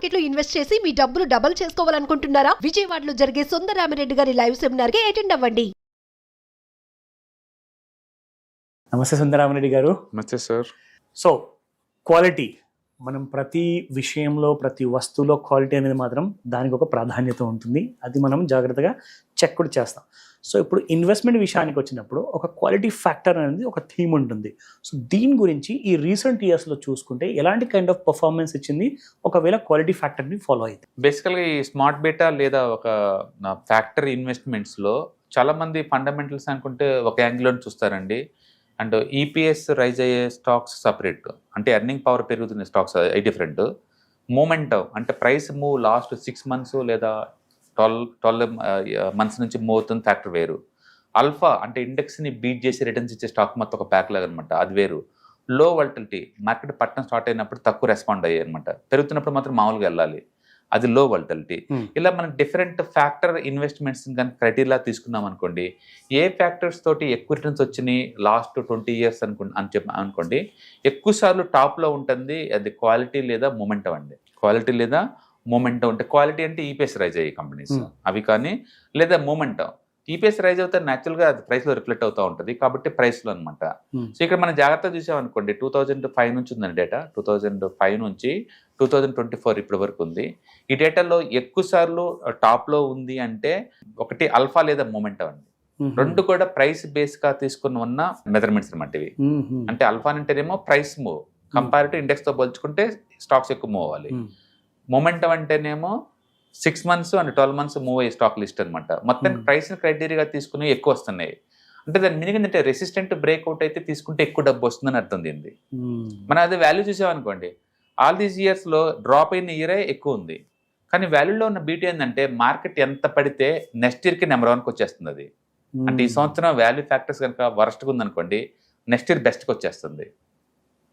Market లో invest చేసి మీ డబ్బులు డబుల్ చేసుకోవాలనుకుంటున్నారా? విజయవాడలో జరిగే సుందరరామిరెడ్డి గారి లైవ్ సెమినార్ కి అటెండ్ అవ్వండి. నమస్తే సుందరరామిరెడ్డి గారు. నమస్తే సార్. సో క్వాలిటీ, మనం ప్రతి విషయంలో ప్రతి వస్తువులో క్వాలిటీ అనేది మాత్రం దానికి ఒక ప్రాధాన్యత ఉంటుంది. అది మనం జాగ్రత్తగా చెక్ కూడా చేస్తాం. సో ఇప్పుడు ఇన్వెస్ట్మెంట్ విషయానికి వచ్చినప్పుడు ఒక క్వాలిటీ ఫ్యాక్టర్ అనేది ఒక థీమ్ ఉంటుంది. సో దీని గురించి ఈ రీసెంట్ ఇయర్స్లో చూసుకుంటే ఎలాంటి కైండ్ ఆఫ్ పర్ఫార్మెన్స్ ఇచ్చింది ఒకవేళ క్వాలిటీ ఫ్యాక్టర్ని ఫాలో అయితే? బేసికల్గా ఈ స్మార్ట్ బీటా లేదా ఒక ఫ్యాక్టరీ ఇన్వెస్ట్మెంట్స్లో చాలామంది ఫండమెంటల్స్ అనుకుంటే ఒక యాంగిల్లో చూస్తారండి. అండ్ ఈపీఎస్ రైజ్ అయ్యే స్టాక్స్ సపరేట్, అంటే ఎర్నింగ్ పవర్ పెరుగుతున్న స్టాక్స్ అవి డిఫరెంట్. మూమెంటం అంటే ప్రైస్ మూవ్ లాస్ట్ 6 months లేదా 12 months నుంచి మూవ్ అవుతుంది ఫ్యాక్టర్ వేరు. ఆల్ఫా అంటే ఇండెక్స్ని బీట్ చేసి రిటర్న్స్ ఇచ్చే స్టాక్ మొత్తం ఒక ప్యాక్ లాగా అనమాట, అది వేరు. లో వాలటిలిటీ మార్కెట్ పట్టణం స్టార్ట్ అయినప్పుడు తక్కువ రెస్పాండ్ అయ్యాయి అనమాట, పెరుగుతున్నప్పుడు మాత్రం మామూలుగా వెళ్ళాలి, అది లో వాలటిలిటీ. ఇలా మనం డిఫరెంట్ ఫ్యాక్టర్ ఇన్వెస్ట్మెంట్స్ కానీ క్రైటీరియా తీసుకున్నాం అనుకోండి, ఏ ఫ్యాక్టర్స్ తోటి ఎక్కువ రిటర్న్స్ వచ్చినాయి లాస్ట్ 20 years అనుకోండి, ఎక్కువ సార్లు టాప్లో ఉంటుంది అది క్వాలిటీ లేదా మొమెంటం అండి. క్వాలిటీ లేదా మొమెంటం అంటే క్వాలిటీ అంటే ఈపీఎస్ రైజ్ అయ్యే కంపెనీస్ అవి కానీ, లేదా మొమెంటం ఈపీఎస్ రైజ్ అవుతే న్యాచురల్గా అది ప్రైస్లో రిఫ్లెక్ట్ అవుతూ ఉంటుంది కాబట్టి ప్రైస్లో అనమాట. సో ఇక్కడ మనం జాగ్రత్తగా చూసామనుకోండి, 2005 నుంచి ఉందండి డేటా, 2005 నుంచి 2024 ఇప్పటి వరకు ఉంది. ఈ డేటాలో ఎక్కువ సార్లు టాప్లో ఉంది అంటే ఒకటి ఆల్ఫా లేదా మొమెంటం అండి. రెండు కూడా ప్రైస్ బేస్గా తీసుకుని ఉన్న మెజర్మెంట్స్ అనమాట ఇవి. అంటే ఆల్ఫా అంటేనేమో ప్రైస్ మూవ్, కంపారిటివ్ ఇండెక్స్తో పోల్చుకుంటే స్టాక్స్ ఎక్కువ మూవ్ అవ్వాలి. మొమెంటం అంటేనేమో 6 months అండ్ 12 months మూవ్ అయ్యే స్టాక్ లిస్ట్ అనమాట. మొత్తానికి ప్రైస్ క్రైటీరియాగా తీసుకుని ఎక్కువ వస్తున్నాయి అంటే దాని మీనింగ్ ఏంటంటే రెసిస్టెంట్ బ్రేక్అవుట్ అయితే తీసుకుంటే ఎక్కువ డబ్బు వస్తుందని అర్థం దీన్ని. మనం అది వాల్యూ చూసామనుకోండి, ఆల్ దీస్ ఇయర్స్లో డ్రాప్ అయిన ఇయరే ఎక్కువ ఉంది, కానీ వాల్యూలో ఉన్న బ్యూటీ ఏంటంటే మార్కెట్ ఎంత పడితే నెక్స్ట్ ఇయర్కి నెంబర్ 1కి వచ్చేస్తుంది. అది అంటే ఈ సంవత్సరం వాల్యూ ఫ్యాక్టర్స్ కనుక వరస్ట్గా ఉందనుకోండి, నెక్స్ట్ ఇయర్ బెస్ట్కి వచ్చేస్తుంది.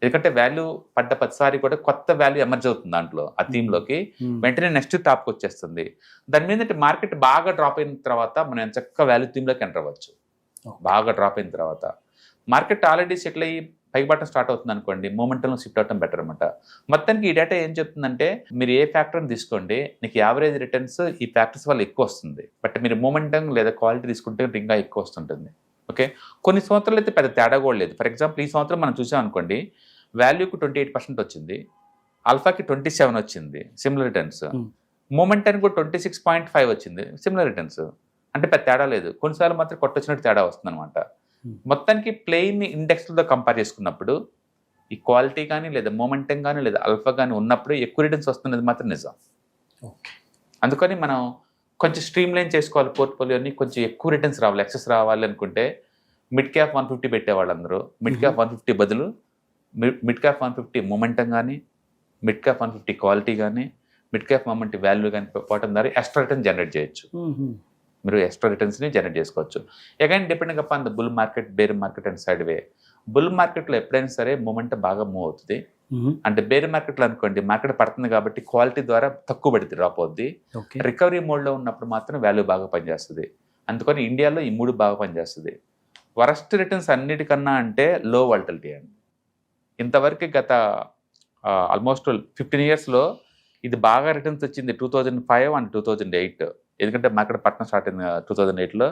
ఎందుకంటే వాల్యూ పడ్డ ప్రతిసారి కూడా కొత్త వాల్యూ ఎమర్జ్ అవుతుంది దాంట్లో, ఆ థీమ్లోకి వెంటనే నెక్స్ట్ టాప్కి వచ్చేస్తుంది. దాని మీద మార్కెట్ బాగా డ్రాప్ అయిన తర్వాత మనం చక్కగా వాల్యూ థీమ్లోకి ఎంటర్ అవ్వచ్చు. బాగా డ్రాప్ అయిన తర్వాత మార్కెట్ ఆల్రెడీ సెటిల్ అయ్యి పైకి బట్టం స్టార్ట్ అవుతుంది అనుకోండి, మూమెంటంలో షిఫ్ట్ అవడం బెటర్ అనమాట. మొత్తానికి ఈ డేటా ఏం చెప్తుందంటే, మీరు ఏ ఫ్యాక్టర్ని తీసుకోండి, నీకు యావరేజ్ రిటర్న్స్ ఈ ఫ్యాక్టర్స్ వల్ల ఎక్కువ వస్తుంది. బట్ మీరు మూమెంటం లేదా క్వాలిటీ తీసుకుంటే ఇంకా ఎక్కువ వస్తుంటుంది. ఓకే, కొన్ని సంవత్సరాలు అయితే పెద్ద తేడా కూడా లేదు. ఫర్ ఎగ్జాంపుల్ ఈ సంవత్సరం మనం చూసాం అనుకోండి, వాల్యూకి 28% వచ్చింది, ఆల్ఫాకి 27 వచ్చింది సిమిలర్ రిటర్న్స్, మూమెంటానికి కూడా 26.5 వచ్చింది సిమిలర్ రిటర్న్స్. అంటే పెద్ద తేడా లేదు, కొన్నిసార్లు మాత్రం కొట్టొచ్చినట్టు తేడా వస్తుంది అనమాట. మొత్తానికి ప్లెయిన్ ఇండెక్స్లతో కంపేర్ చేసుకున్నప్పుడు ఈ క్వాలిటీ కానీ లేదా మూమెంటం కానీ లేదా ఆల్ఫా కానీ ఉన్నప్పుడు ఎక్కువ రిటర్న్స్ వస్తున్నది మాత్రం నిజం. అందుకని మనం కొంచెం స్ట్రీమ్ లైన్ చేసుకోవాలి పోర్ట్ఫోలియోని, కొంచెం ఎక్కువ రిటర్న్స్ రావాలి, ఎక్సెస్ రావాలి అనుకుంటే మిడ్ క్యాప్ 150 పెట్టేవాళ్ళు అందరూ మిడ్ క్యాప్ 150 బదులు మిడ్ క్యాప్ 150 మొమెంటం కానీ, మిడ్ క్యాప్ 150 క్వాలిటీ కానీ, మిడ్ క్యాప్ మొమెంట్ వాల్యూ కానీ పోవటం ద్వారా ఎక్స్ట్రా రిటర్న్ జనరేట్ చేయొచ్చు. మీరు ఎక్స్ట్రా రిటర్న్స్ని జనరేట్ చేసుకోవచ్చు. Again depending upon the bull market, bear market and side way. Bull మార్కెట్లో ఎప్పుడైనా సరే మొమెంటం బాగా మూవ్ అవుతుంది. అంటే బేర్ మార్కెట్లో అనుకోండి, మార్కెట్ పడుతుంది కాబట్టి క్వాలిటీ ద్వారా తక్కువ పడుతుంది, డ్రాప్ అవుద్ది. రికవరీ మోడ్లో ఉన్నప్పుడు మాత్రం వాల్యూ బాగా పనిచేస్తుంది. అందుకని ఇండియాలో ఈ 3 బాగా పనిచేస్తుంది. వరస్ట్ రిటర్న్స్ అన్నిటికన్నా అంటే లో వాలటిలిటీ అండి. ఇంతవరకు గత ఆల్మోస్ట్ 15 yearsలో ఇది బాగా రిటర్న్స్ వచ్చింది 2005 అండ్ 2008. ఎందుకంటే మార్కెట్ పట్టణం స్టార్ట్ అయింది 2008లో,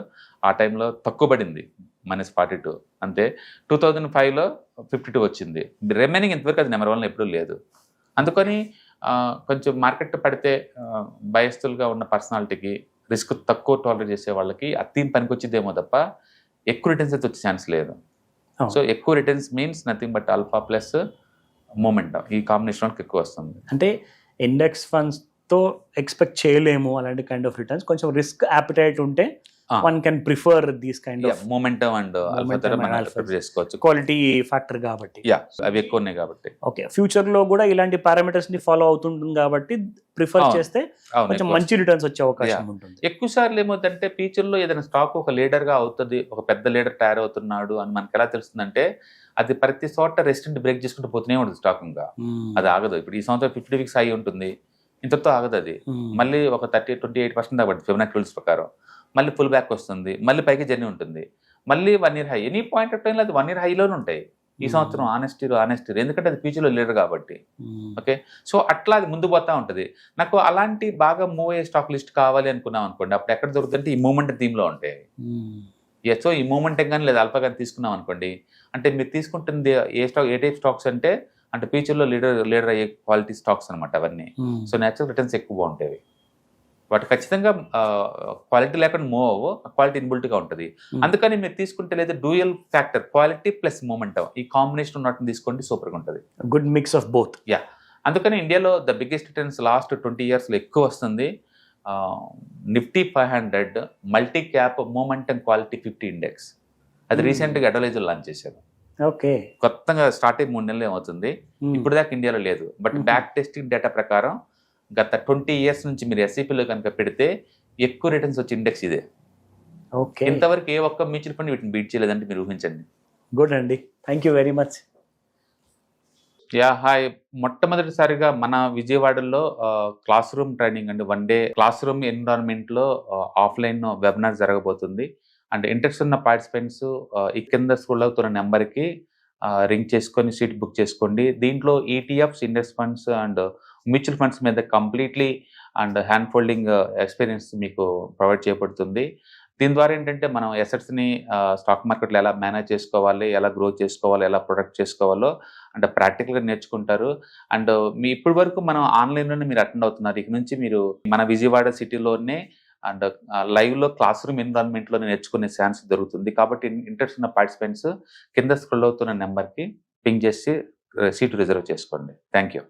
ఆ టైంలో తక్కువ పడింది -42 అంతే. 2005లో 52 వచ్చింది. రిమైనింగ్ ఇంతవరకు అది నెంబర్ 1లో ఎప్పుడూ లేదు. అందుకని కొంచెం మార్కెట్ పడితే భయస్తులుగా ఉన్న పర్సనాలిటీకి, రిస్క్ తక్కువ టాలరేట్ చేసే వాళ్ళకి ఆ థీమ్ పనికి వచ్చిందేమో తప్ప ఎక్కువ రిటర్న్స్ అయితే వచ్చే ఛాన్స్ లేదు. సో ఎక్కువ returns means nothing but alpha plus momentum, ఈ కాంబినేషన్కి ఎక్కువ వస్తుంది. అంటే ఇండెక్స్ ఫండ్స్తో ఎక్స్పెక్ట్ చేయలేము అలాంటి కైండ్ ఆఫ్ రిటర్న్స్. కొంచెం రిస్క్ యాపిటైట్ ఉంటే one can prefer these kind of momentum and alpha ద్వారా మనం ప్రిఫర్ చేసుకోవచ్చు. క్వాలిటీ ఫ్యాక్టర్ కాబట్టి అవి ఎక్కువ ఉన్నాయి కాబట్టి. ఓకే, ఫ్యూచర్లో కూడా ఇలాంటి పారామీటర్స్ని ఫాలో అవుతుంటుంది కాబట్టి ప్రిఫర్ చేస్తే కొంచెం మంచి రిటర్న్స్ వచ్చే అవకాశం ఉంటుంది. ఎక్కువ సార్లు ఏమవుతుందంటే ఫ్యూచర్లో ఏదైనా స్టాక్ ఒక లీడర్గా అవుతుంది, ఒక పెద్ద లీడర్ తయారవుతున్నాడు అని మనకి ఎలా తెలుస్తుందంటే, అది ప్రతి చోట రెసిస్టెంట్ బ్రేక్ చేసుకుంటూ పోతూనే ఉంటుంది స్టాక్, ఇంకా అది ఆగదు. ఇప్పుడు ఈ సంవత్సరం 50 weeks హై ఉంటుంది, ఇంతతో ఆగదు అది. మళ్ళీ ఒక 28% దాకా పడుతుంది ఫిబొనాచి రూల్స్ ప్రకారం, మళ్ళీ ఫుల్ బ్యాక్ వస్తుంది, మళ్ళీ పైకి జర్నీ ఉంటుంది, మళ్ళీ 1 year high. Any point of టైంలో అది 1 year హైలోనే ఉంటాయి. ఈ సంవత్సరం ఆనెస్టీ ఎందుకంటే అది ఫ్యూచర్లో లీడర్ కాబట్టి. ఓకే, సో అట్లా అది ముందు పోతా ఉంటుంది. నాకు అలాంటి బాగా మూవ్ అయ్యే స్టాక్ లిస్ట్ కావాలి అనుకున్నాం అనుకోండి, అప్పుడు ఎక్కడ దొరుకుతుంటే ఈ మూమెంట్ థీమ్లో ఉంటాయి. సో ఈ మూమెంట్ కానీ లేదా అల్ఫా కానీ తీసుకున్నాం అనుకోండి, అంటే మీరు తీసుకుంటుంది ఏ టైప్ స్టాక్స్ అంటే ఫ్యూచర్లో లీడర్ అయ్యే క్వాలిటీ స్టాక్స్ అనమాట అవన్నీ. సో నేచురల్ రిటర్న్స్ ఎక్కువ బాగుంటాయి. వాటి ఖచ్చితంగా క్వాలిటీ లేకుండా మూవ్ అవ్వు, క్వాలిటీ ఇన్బుల్ట్గా ఉంటుంది. అందుకని మీరు తీసుకుంటే లేదా dual factor quality plus momentum ఈ కాంబినేషన్ ఉన్నట్టు తీసుకోండి, సూపర్గా ఉంటుంది. Good mix of both. Yeah, అందుకని ఇండియాలో ద బిగ్గెస్ట్ రిటర్న్స్ లాస్ట్ 20 yearsలో ఎక్కువ వస్తుంది. Nifty 500 multi cap momentum quality 50 index. అది రీసెంట్గా అడ్వర్టైజర్ లాంచ్ చేశారు. ఓకే, కొత్తగా స్టార్ట్ అయ్యి 3 నెలలు ఏమవుతుంది, ఇప్పుడు దాకా ఇండియాలో లేదు. బట్ బ్యాక్ టెస్టింగ్ డేటా ప్రకారం గత 20 years నుంచి మీరు ఎస్ఐపిలో కనుక పెడితే ఎక్కువ రిటర్న్స్ వచ్చే ఇండెక్స్ ఇదే. ఓకే, ఇంతవరకు ఏ ఒక్క మ్యూచువల్ ఫండ్ వీటిని బీట్ చేయలేదంటే మీరు ఊహించండి. గుడ్ అండి, thank you very much. Yeah, hi. మొట్టమొదటిసారిగా మన విజయవాడలో క్లాస్ రూమ్ ట్రైనింగ్ అండి, 1 day క్లాస్ రూమ్ ఎన్విరాన్మెంట్లో ఆఫ్లైన్ వెబినార్ జరగబోతుంది. ఇంట్రెస్ట్ ఉన్న పార్టిసిపెంట్స్ ఈ కింద స్క్రోల్ అవుతున్న నెంబర్కి రింగ్ చేసుకొని సీట్ బుక్ చేసుకోండి. దీంట్లో ETFs, index funds and mutual funds మీద కంప్లీట్లీ హ్యాండ్ ఫోల్డింగ్ ఎక్స్పీరియన్స్ మీకు ప్రొవైడ్ చేయబడుతుంది. దీని ద్వారా ఏంటంటే మనం ఎసెట్స్ని స్టాక్ మార్కెట్లో ఎలా మేనేజ్ చేసుకోవాలి, ఎలా గ్రో చేసుకోవాలి, ఎలా ప్రొడక్ట్ చేసుకోవాలో ప్రాక్టికల్గా నేర్చుకుంటారు. మీ ఇప్పటి వరకు మనం ఆన్లైన్లోనే మీరు అటెండ్ అవుతున్నారు. ఇక నుంచి మీరు మన విజయవాడ సిటీలోనే లైవ్లో క్లాస్ రూమ్ ఎన్విరాన్మెంట్లోనే నేర్చుకునే ఛాన్స్ దొరుకుతుంది. కాబట్టి ఇంట్రెస్ట్ ఉన్న పార్టిసిపెంట్స్ కింద స్క్రోల్ అవుతున్న నెంబర్కి పింగ్ చేసి సీటు రిజర్వ్ చేసుకోండి. Thank you.